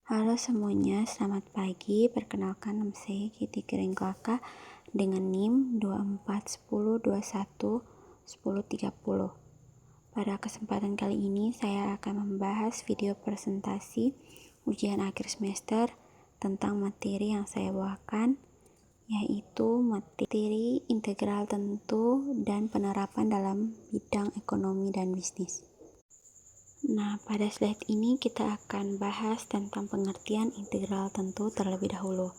Halo semuanya, selamat pagi. Perkenalkan nama saya Kiti Kiringklaka dengan NIM 2410211030. Pada kesempatan kali ini saya akan membahas video presentasi ujian akhir semester tentang materi yang saya bawakan, yaitu materi integral tentu dan penerapan dalam bidang ekonomi dan bisnis. Nah, pada slide ini kita akan bahas tentang pengertian integral tentu terlebih dahulu.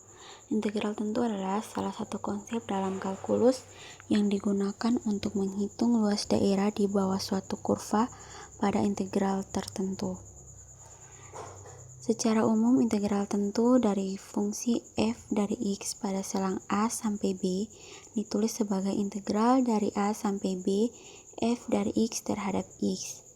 Integral tentu adalah salah satu konsep dalam kalkulus yang digunakan untuk menghitung luas daerah di bawah suatu kurva pada integral tertentu. Secara umum, integral tentu dari fungsi f dari x pada selang a sampai b ditulis sebagai integral dari a sampai b f dari x terhadap x.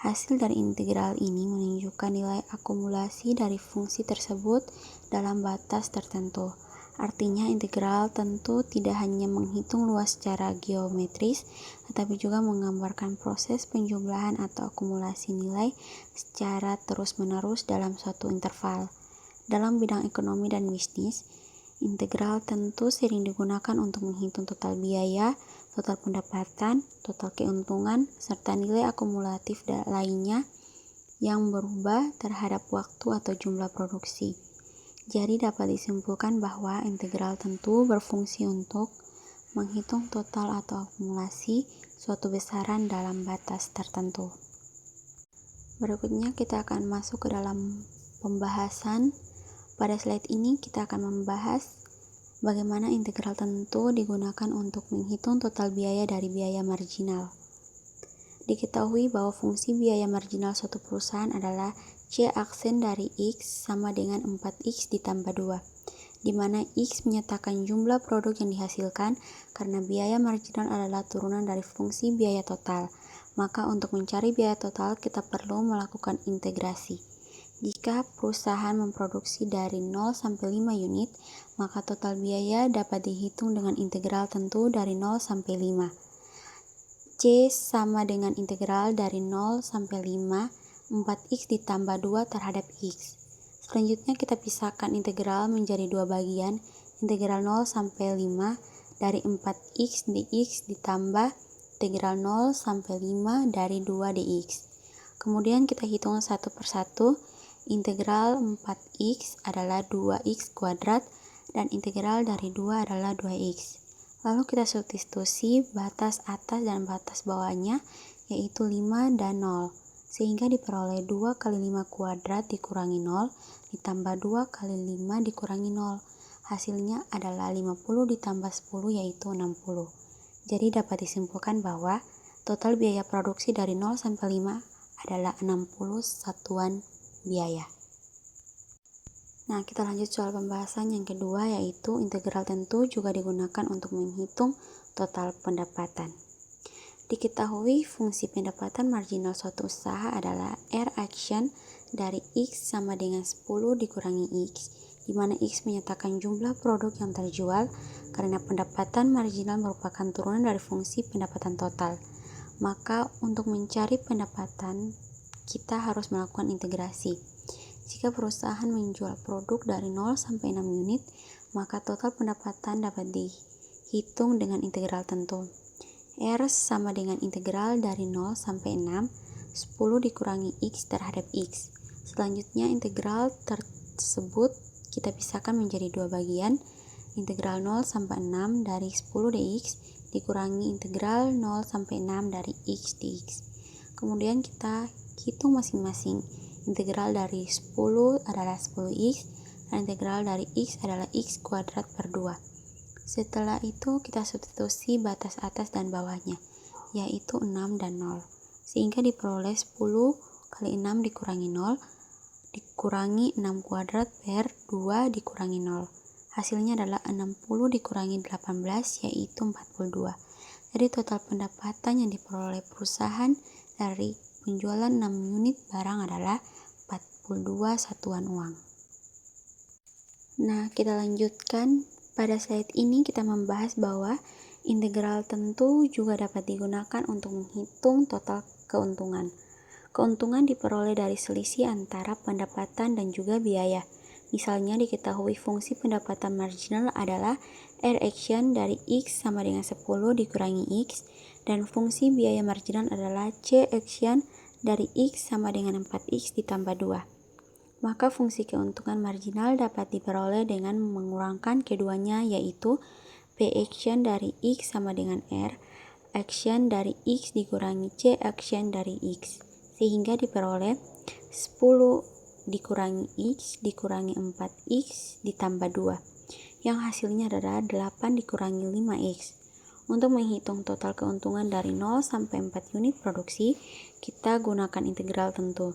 Hasil dari integral ini menunjukkan nilai akumulasi dari fungsi tersebut dalam batas tertentu. Artinya, integral tentu tidak hanya menghitung luas secara geometris, tetapi juga menggambarkan proses penjumlahan atau akumulasi nilai secara terus-menerus dalam suatu interval. Dalam bidang ekonomi dan bisnis, integral tentu sering digunakan untuk menghitung total biaya, total pendapatan, total keuntungan, serta nilai akumulatif lainnya yang berubah terhadap waktu atau jumlah produksi. Jadi dapat disimpulkan bahwa integral tentu berfungsi untuk menghitung total atau akumulasi suatu besaran dalam batas tertentu. Berikutnya kita akan masuk ke dalam pembahasan. Pada slide ini kita akan membahas bagaimana integral tentu digunakan untuk menghitung total biaya dari biaya marginal. Diketahui bahwa fungsi biaya marginal suatu perusahaan adalah C aksen dari X sama dengan 4X ditambah 2, di mana X menyatakan jumlah produk yang dihasilkan karena biaya marginal adalah turunan dari fungsi biaya total. Maka untuk mencari biaya total kita perlu melakukan integrasi. Jika perusahaan memproduksi dari 0 sampai 5 unit, maka total biaya dapat dihitung dengan integral tentu dari 0 sampai 5. C sama dengan integral dari 0 sampai 5, 4X ditambah 2 terhadap X. Selanjutnya kita pisahkan integral menjadi dua bagian, integral 0 sampai 5 dari 4X dx ditambah integral 0 sampai 5 dari 2 dx. Kemudian kita hitung satu persatu. Integral 4x adalah 2x kuadrat dan integral dari 2 adalah 2x. Lalu kita substitusi batas atas dan batas bawahnya, yaitu 5 dan 0, sehingga diperoleh 2 kali 5 kuadrat dikurangi 0 ditambah 2 kali 5 dikurangi 0. Hasilnya adalah 50 ditambah 10 yaitu 60. Jadi dapat disimpulkan bahwa total biaya produksi dari 0 sampai 5 adalah 60 satuan biaya. Nah, kita lanjut soal pembahasan yang kedua, yaitu integral tentu juga digunakan untuk menghitung total pendapatan. Diketahui fungsi pendapatan marginal suatu usaha adalah R action dari X sama dengan 10 dikurangi X, di mana X menyatakan jumlah produk yang terjual karena pendapatan marginal merupakan turunan dari fungsi pendapatan total. Maka untuk mencari pendapatan, kita harus melakukan integrasi. Jika perusahaan menjual produk dari 0 sampai 6 unit, maka total pendapatan dapat dihitung dengan integral tentu. R sama dengan integral dari 0 sampai 6, 10 dikurangi X terhadap X. Selanjutnya integral tersebut kita pisahkan menjadi dua bagian, integral 0 sampai 6 dari 10 dx dikurangi integral 0 sampai 6 dari X dx. Kemudian kita hitung masing-masing. Integral dari 10 adalah 10x dan integral dari x adalah x kuadrat per 2. Setelah itu kita substitusi batas atas dan bawahnya, yaitu 6 dan 0, sehingga diperoleh 10 kali 6 dikurangi 0 dikurangi 6 kuadrat per 2 dikurangi 0. Hasilnya adalah 60 dikurangi 18 yaitu 42. Jadi total pendapatan yang diperoleh perusahaan dari penjualan 6 unit barang adalah 42 satuan uang. Nah, kita lanjutkan. Pada slide ini kita membahas bahwa integral tentu juga dapat digunakan untuk menghitung total keuntungan. Keuntungan diperoleh dari selisih antara pendapatan dan juga biaya. Misalnya diketahui fungsi pendapatan marginal adalah R action dari X sama dengan 10 dikurangi X, dan fungsi biaya marginal adalah C action dari X sama dengan 4X ditambah 2. Maka fungsi keuntungan marginal dapat diperoleh dengan mengurangkan keduanya, yaitu P action dari X sama dengan R action dari X dikurangi C action dari X, sehingga diperoleh 10 dikurangi X dikurangi 4X ditambah 2, yang hasilnya adalah 8 dikurangi 5X. Untuk menghitung total keuntungan dari 0 sampai 4 unit produksi, kita gunakan integral tentu.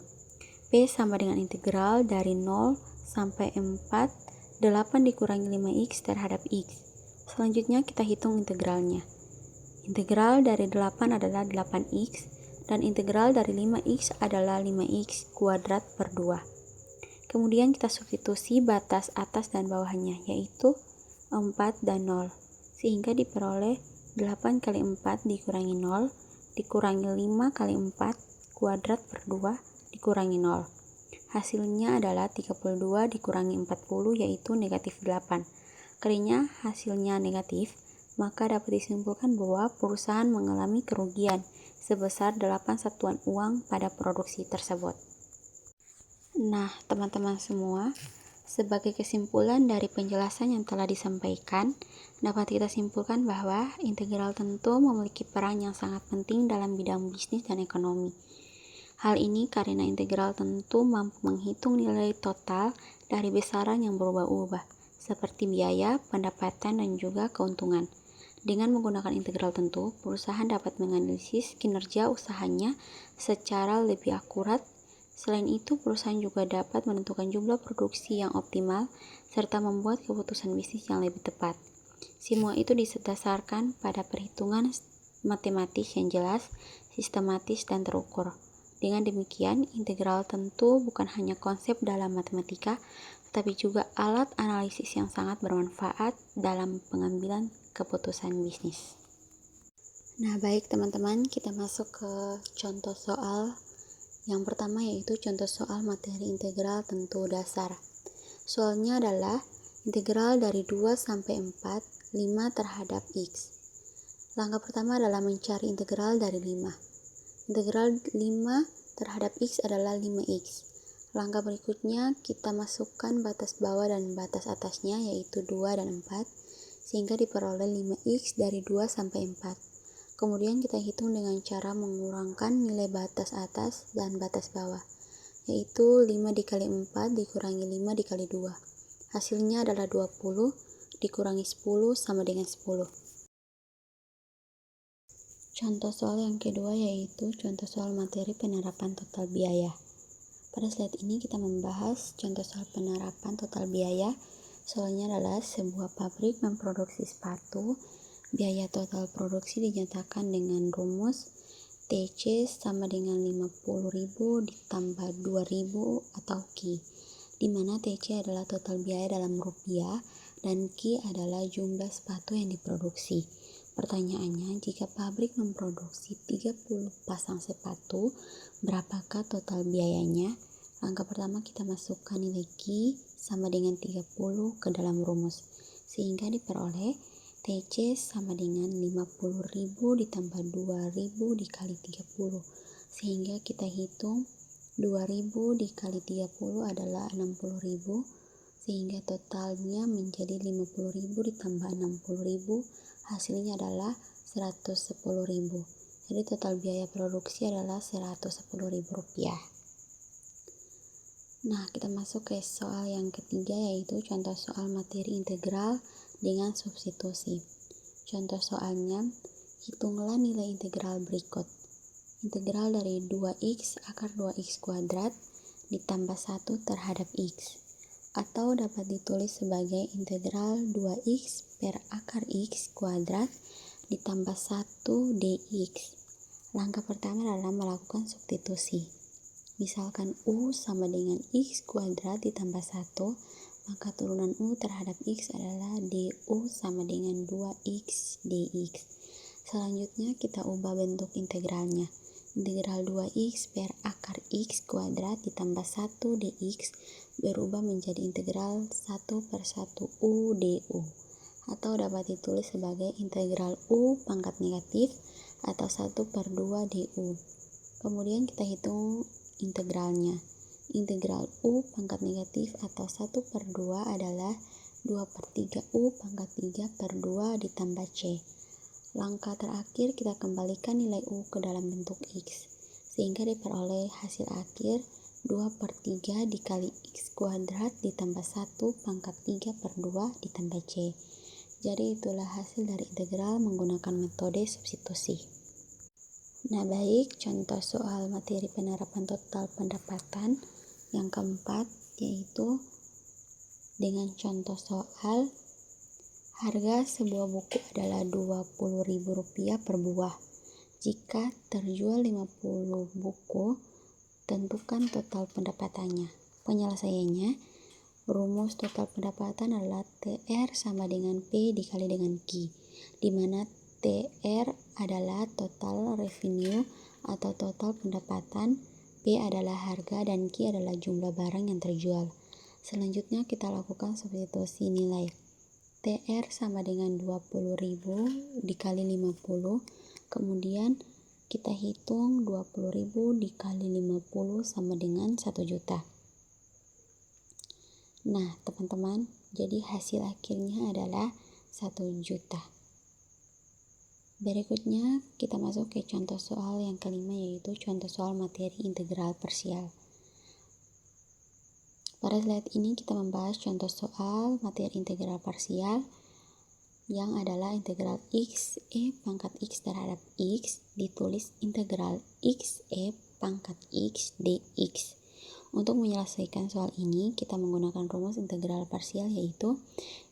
P sama dengan integral dari 0 sampai 4, 8 dikurangi 5X terhadap X. Selanjutnya kita hitung integralnya. Integral dari 8 adalah 8X, dan integral dari 5X adalah 5X kuadrat per 2. Kemudian kita substitusi batas atas dan bawahnya, yaitu 4 dan 0, sehingga diperoleh 8 kali 4 dikurangi 0, dikurangi 5 kali 4 kuadrat per 2 dikurangi 0. Hasilnya adalah 32 dikurangi 40, yaitu negatif 8. Karena hasilnya negatif, maka dapat disimpulkan bahwa perusahaan mengalami kerugian sebesar 8 satuan uang pada produksi tersebut. Nah, teman-teman semua, sebagai kesimpulan dari penjelasan yang telah disampaikan, dapat kita simpulkan bahwa integral tentu memiliki peran yang sangat penting dalam bidang bisnis dan ekonomi. Hal ini karena integral tentu mampu menghitung nilai total dari besaran yang berubah-ubah, seperti biaya, pendapatan, dan juga keuntungan. Dengan menggunakan integral tentu, perusahaan dapat menganalisis kinerja usahanya secara lebih akurat. Selain itu, perusahaan juga dapat menentukan jumlah produksi yang optimal serta membuat keputusan bisnis yang lebih tepat. Semua itu didasarkan pada perhitungan matematis yang jelas, sistematis, dan terukur. Dengan demikian, integral tentu bukan hanya konsep dalam matematika, tetapi juga alat analisis yang sangat bermanfaat dalam pengambilan keputusan bisnis. Nah, baik teman-teman, kita masuk ke contoh soal. Yang pertama yaitu contoh soal materi integral tentu dasar. Soalnya adalah integral dari 2 sampai 4, 5 terhadap X. Langkah pertama adalah mencari integral dari 5. Integral 5 terhadap X adalah 5X. Langkah berikutnya kita masukkan batas bawah dan batas atasnya, yaitu 2 dan 4, sehingga diperoleh 5X dari 2 sampai 4. Kemudian kita hitung dengan cara mengurangkan nilai batas atas dan batas bawah, yaitu 5 dikali 4 dikurangi 5 dikali 2. Hasilnya adalah 20 dikurangi 10 sama dengan 10. Contoh soal yang kedua yaitu contoh soal materi penerapan total biaya. Pada slide ini kita membahas contoh soal penerapan total biaya. Soalnya adalah sebuah pabrik memproduksi sepatu. Biaya total produksi dinyatakan dengan rumus TC sama dengan 50.000 ditambah 2.000 atau Q, di mana TC adalah total biaya dalam rupiah dan Q adalah jumlah sepatu yang diproduksi. Pertanyaannya, jika pabrik memproduksi 30 pasang sepatu, berapakah total biayanya? Langkah pertama kita masukkan nilai Q sama dengan 30 ke dalam rumus, sehingga diperoleh TC sama dengan 50.000 ditambah 2.000 dikali 30, sehingga kita hitung 2.000 dikali 30 adalah 60.000, sehingga totalnya menjadi 50.000 ditambah 60.000, hasilnya adalah 110.000. Jadi total biaya produksi adalah 110.000 rupiah. Nah, kita masuk ke soal yang ketiga yaitu contoh soal materi integral dengan substitusi. Contoh soalnya, hitunglah nilai integral berikut. Integral dari 2x akar 2x kuadrat ditambah 1 terhadap x, atau dapat ditulis sebagai integral 2x per akar x kuadrat ditambah 1 dx. Langkah pertama adalah melakukan substitusi. Misalkan U sama dengan x kuadrat ditambah 1, maka turunan U terhadap X adalah DU sama dengan 2X dx. Selanjutnya kita ubah bentuk integralnya. integral 2x per akar x kuadrat ditambah 1 dx berubah menjadi integral 1/1 u du, atau dapat ditulis sebagai integral u pangkat negatif atau 1/2 du. Kemudian kita hitung integralnya. Integral u pangkat negatif atau 1/2 adalah 2/3 u pangkat 3/2 ditambah c. Langkah terakhir kita kembalikan nilai u ke dalam bentuk x, sehingga diperoleh hasil akhir 2/3 dikali x kuadrat ditambah 1 pangkat 3/2 ditambah c. Jadi itulah hasil dari integral menggunakan metode substitusi. Nah baik, contoh soal materi penerapan total pendapatan yang keempat yaitu dengan contoh soal harga sebuah buku adalah Rp20.000 per buah. Jika terjual 50 buku, tentukan total pendapatannya. Penyelesaiannya, rumus total pendapatan adalah TR sama dengan P dikali dengan Q, di mana TR adalah total revenue atau total pendapatan, P adalah harga, dan Q adalah jumlah barang yang terjual. Selanjutnya kita lakukan substitusi nilai. TR sama dengan 20.000 dikali 50, kemudian kita hitung 20.000 dikali 50 sama dengan 1 juta. Nah teman-teman, jadi hasil akhirnya adalah 1 juta. Berikutnya kita masuk ke contoh soal yang kelima, yaitu contoh soal materi integral parsial. Pada slide ini kita membahas contoh soal materi integral parsial yang adalah integral x e pangkat x terhadap x ditulis integral x e pangkat x dx. Untuk menyelesaikan soal ini kita menggunakan rumus integral parsial, yaitu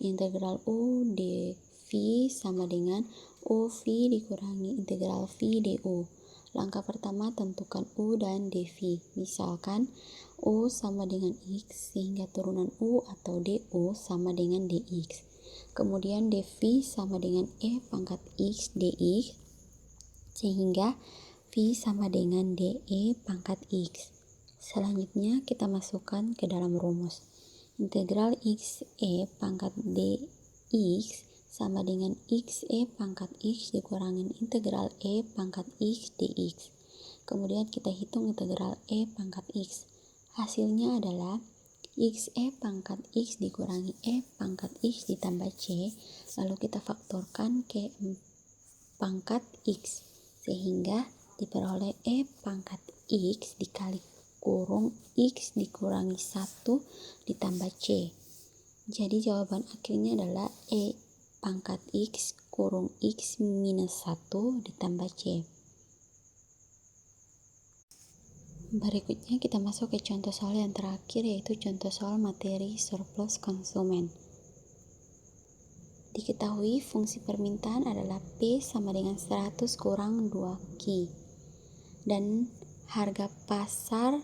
integral u dv sama dengan uv dikurangi integral v du. Langkah pertama, tentukan u dan dv. Misalkan u sama dengan x sehingga turunan u atau du sama dengan dx. Kemudian dv sama dengan e pangkat x dx sehingga v sama dengan de pangkat x. Selanjutnya kita masukkan ke dalam rumus. Integral x e pangkat dx sama dengan x e pangkat x dikurangin integral e pangkat x dx. Kemudian kita hitung integral e pangkat x. Hasilnya adalah x e pangkat x dikurangi e pangkat x ditambah c, lalu kita faktorkan ke pangkat x, sehingga diperoleh e pangkat x dikali kurung x dikurangi 1 ditambah c. Jadi jawaban akhirnya adalah e pangkat x kurung x minus 1 ditambah c. Berikutnya kita masuk ke contoh soal yang terakhir, yaitu contoh soal materi surplus konsumen. Diketahui fungsi permintaan adalah P sama dengan 100 kurang 2Q dan harga pasar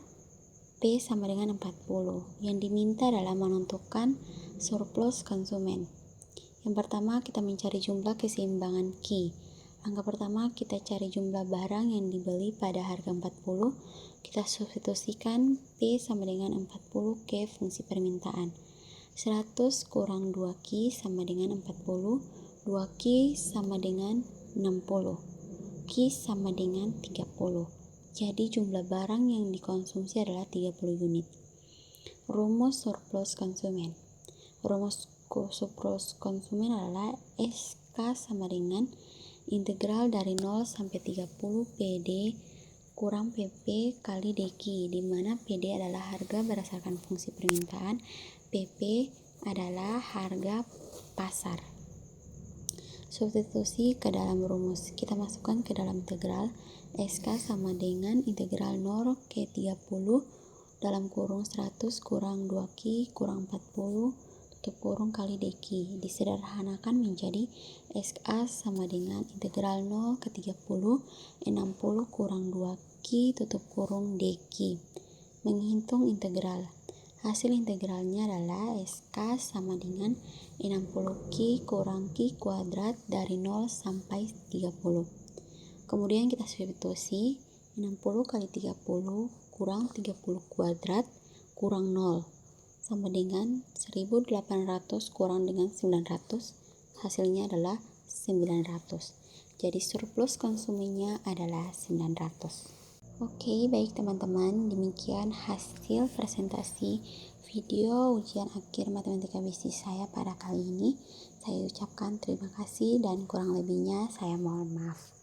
P sama dengan 40. Yang diminta adalah menentukan surplus konsumen. Yang pertama kita mencari jumlah keseimbangan Q. Langkah pertama kita cari jumlah barang yang dibeli pada harga 40. Kita substitusikan P sama dengan 40 ke fungsi permintaan. 100 kurang 2Q sama dengan 40. 2Q sama dengan 60. Q sama dengan 30. Jadi jumlah barang yang dikonsumsi adalah 30 unit. Rumus surplus konsumen. Rumus surplus konsumen adalah SK sama dengan integral dari 0 sampai 30 PD kurang PP kali DQ, di mana PD adalah harga berdasarkan fungsi permintaan, PP adalah harga pasar. Substitusi ke dalam rumus, kita masukkan ke dalam integral. SK sama dengan integral 0 ke 30 dalam kurung 100 kurang 2Q kurang 40 tutup kurung kali DQ. Disederhanakan menjadi SK sama dengan integral 0 ke 30 60 kurang 2Q tutup kurung DQ. Menghitung integral. Hasil integralnya adalah SK sama dengan 60Q kurang Q kuadrat dari 0 sampai 30. Kemudian kita substitusi. 60 kali 30 kurang 30 kuadrat kurang 0 sama dengan 1800 kurang dengan 900, hasilnya adalah 900. Jadi surplus konsumennya adalah 900. Oke, baik teman-teman, demikian hasil presentasi video ujian akhir matematika bisnis saya pada kali ini. Saya ucapkan terima kasih dan kurang lebihnya saya mohon maaf.